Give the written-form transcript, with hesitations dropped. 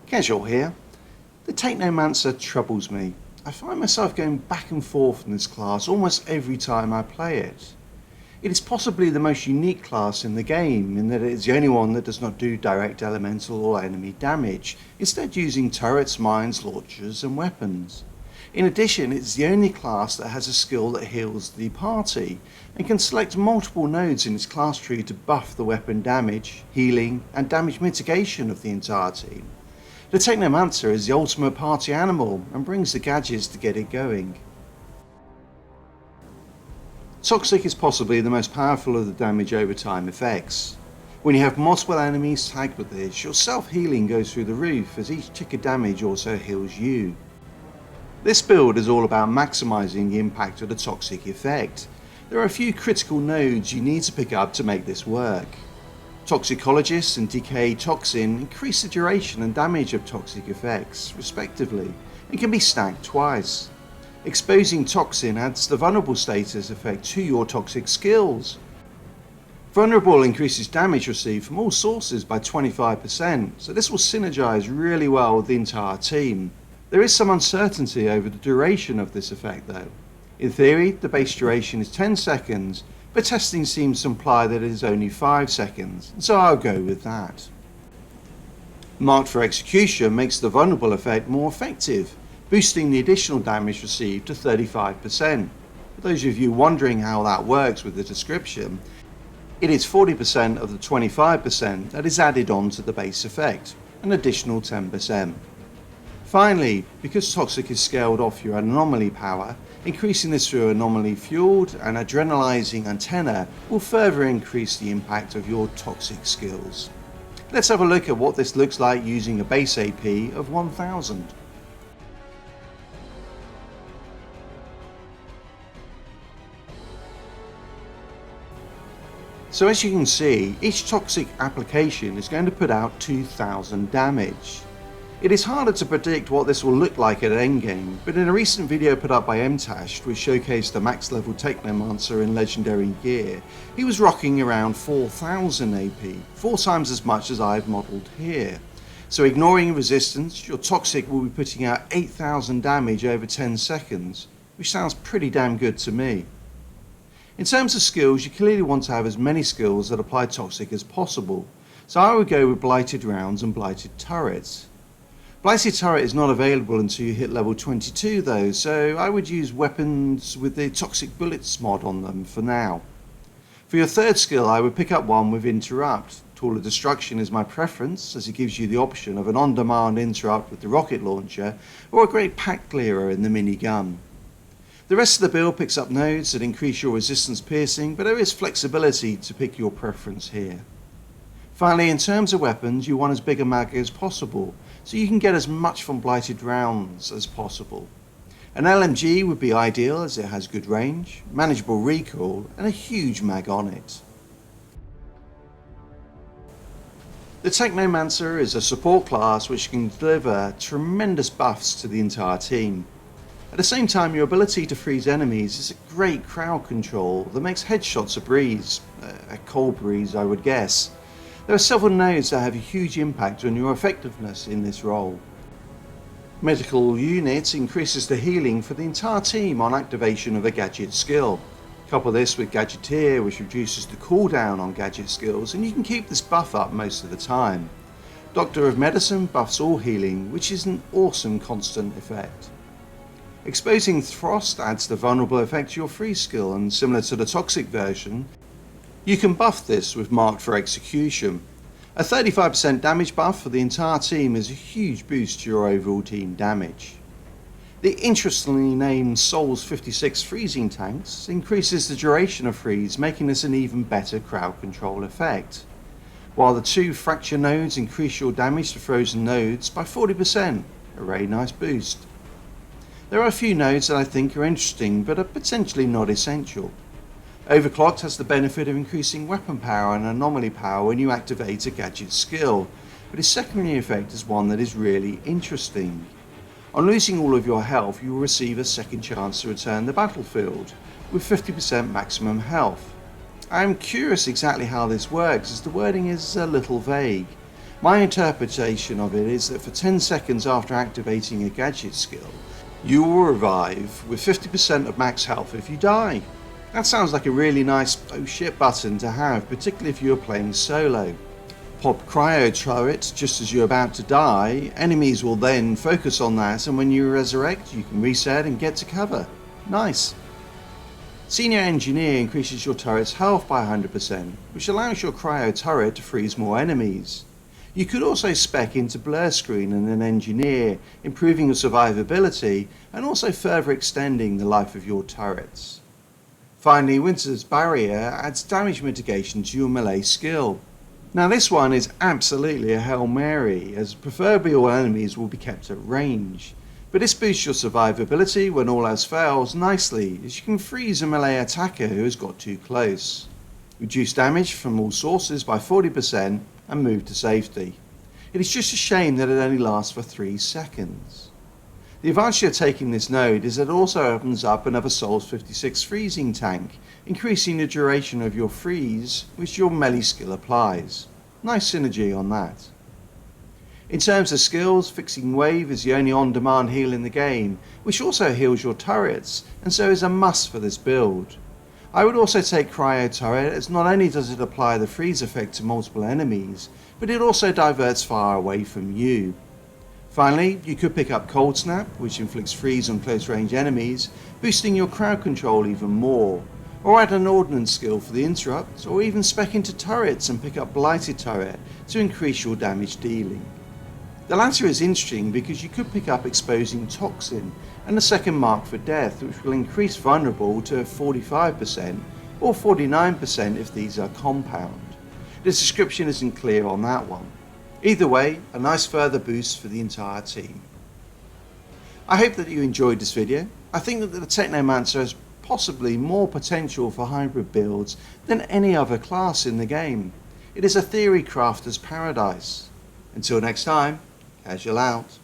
Casual here. The Technomancer troubles me. I find myself going back and forth in this class almost every time I play it. It is possibly the most unique class in the game in that it is the only one that does not do direct elemental or enemy damage, instead using turrets, mines, launchers and weapons. In addition, it is the only class that has a skill that heals the party and can select multiple nodes in its class tree to buff the weapon damage, healing and damage mitigation of the entire team. The Technomancer is the ultimate party animal and brings the gadgets to get it going. Toxic is possibly the most powerful of the damage over time effects. When you have multiple enemies tagged with this, your self-healing goes through the roof as each tick of damage also heals you. This build is all about maximising the impact of the toxic effect. There are a few critical nodes you need to pick up to make this work. Toxicologist and Decay Toxin increase the duration and damage of toxic effects, respectively, and can be stacked twice. Exposing Toxin adds the Vulnerable status effect to your toxic skills. Vulnerable increases damage received from all sources by 25%, so this will synergize really well with the entire team. There is some uncertainty over the duration of this effect though. In theory, the base duration is 10 seconds, but testing seems to imply that it is only 5 seconds, so I'll go with that. Marked for Execution makes the Vulnerable effect more effective, boosting the additional damage received to 35%. For those of you wondering how that works with the description, it is 40% of the 25% that is added on to the base effect, an additional 10%. Finally, because Toxic is scaled off your anomaly power, increasing this through anomaly fueled and adrenalizing antenna will further increase the impact of your toxic skills. Let's have a look at what this looks like using a base AP of 1000. So as you can see, each toxic application is going to put out 2000 damage. It is harder to predict what this will look like at endgame, but in a recent video put up by MTASH which showcased the max level Technomancer in legendary gear, he was rocking around 4000 AP, 4 times as much as I've modelled here. So ignoring resistance, your toxic will be putting out 8000 damage over 10 seconds, which sounds pretty damn good to me. In terms of skills, you clearly want to have as many skills that apply toxic as possible, so I would go with Blighted Rounds and Blighted Turrets. Blighted Turret is not available until you hit level 22 though, so I would use weapons with the Toxic Bullets mod on them for now. For your third skill, I would pick up one with Interrupt. Tool of Destruction is my preference, as it gives you the option of an on-demand interrupt with the rocket launcher, or a great pack clearer in the minigun. The rest of the build picks up nodes that increase your resistance piercing, but there is flexibility to pick your preference here. Finally, in terms of weapons, you want as big a mag as possible, so you can get as much from Blighted Rounds as possible. An LMG would be ideal as it has good range, manageable recoil and a huge mag on it. The Technomancer is a support class which can deliver tremendous buffs to the entire team. At the same time, your ability to freeze enemies is a great crowd control that makes headshots a breeze, a cold breeze I would guess. There are several nodes that have a huge impact on your effectiveness in this role. Medical Unit increases the healing for the entire team on activation of a gadget skill. Couple this with Gadgeteer, which reduces the cooldown on gadget skills, and you can keep this buff up most of the time. Doctor of Medicine buffs all healing, which is an awesome constant effect. Exposing Frost adds the vulnerable effect to your freeze skill, and similar to the toxic version, you can buff this with Marked for Execution. A 35% damage buff for the entire team is a huge boost to your overall team damage. The interestingly named Souls 56 freezing tanks increases the duration of freeze, making this an even better crowd control effect. While the 2 fracture nodes increase your damage to frozen nodes by 40%, a very nice boost. There are a few nodes that I think are interesting but are potentially not essential. Overclocked has the benefit of increasing weapon power and anomaly power when you activate a gadget skill, but its secondary effect is one that is really interesting. On losing all of your health, you will receive a second chance to return to the battlefield, with 50% maximum health. I am curious exactly how this works, as the wording is a little vague. My interpretation of it is that for 10 seconds after activating a gadget skill, you will revive with 50% of max health if you die. That sounds like a really nice oh shit button to have, particularly if you are playing solo. Pop cryo turret just as you're about to die, enemies will then focus on that, and when you resurrect you can reset and get to cover. Nice. Senior Engineer increases your turret's health by 100%, which allows your cryo turret to freeze more enemies. You could also spec into Blur Screen and an Engineer, improving your survivability and also further extending the life of your turrets. Finally, Winter's Barrier adds damage mitigation to your melee skill. Now this one is absolutely a Hail Mary, as preferably all enemies will be kept at range. But this boosts your survivability when all else fails nicely, as you can freeze a melee attacker who has got too close. Reduce damage from all sources by 40% and move to safety. It is just a shame that it only lasts for 3 seconds. The advantage of taking this node is that it also opens up another Souls 56 freezing tank, increasing the duration of your freeze which your melee skill applies. Nice synergy on that. In terms of skills, Fixing Wave is the only on-demand heal in the game, which also heals your turrets, and so is a must for this build. I would also take Cryo Turret, as not only does it apply the freeze effect to multiple enemies, but it also diverts fire away from you. Finally, you could pick up Cold Snap, which inflicts freeze on close range enemies, boosting your crowd control even more, or add an ordnance skill for the interrupt, or even spec into turrets and pick up Blighted Turret to increase your damage dealing. The latter is interesting because you could pick up Exposing Toxin and a second Mark for Death, which will increase vulnerable to 45% or 49% if these are compound. The description isn't clear on that one. Either way, a nice further boost for the entire team. I hope that you enjoyed this video. I think that the Technomancer has possibly more potential for hybrid builds than any other class in the game. It is a theory crafter's paradise. Until next time, Casual out.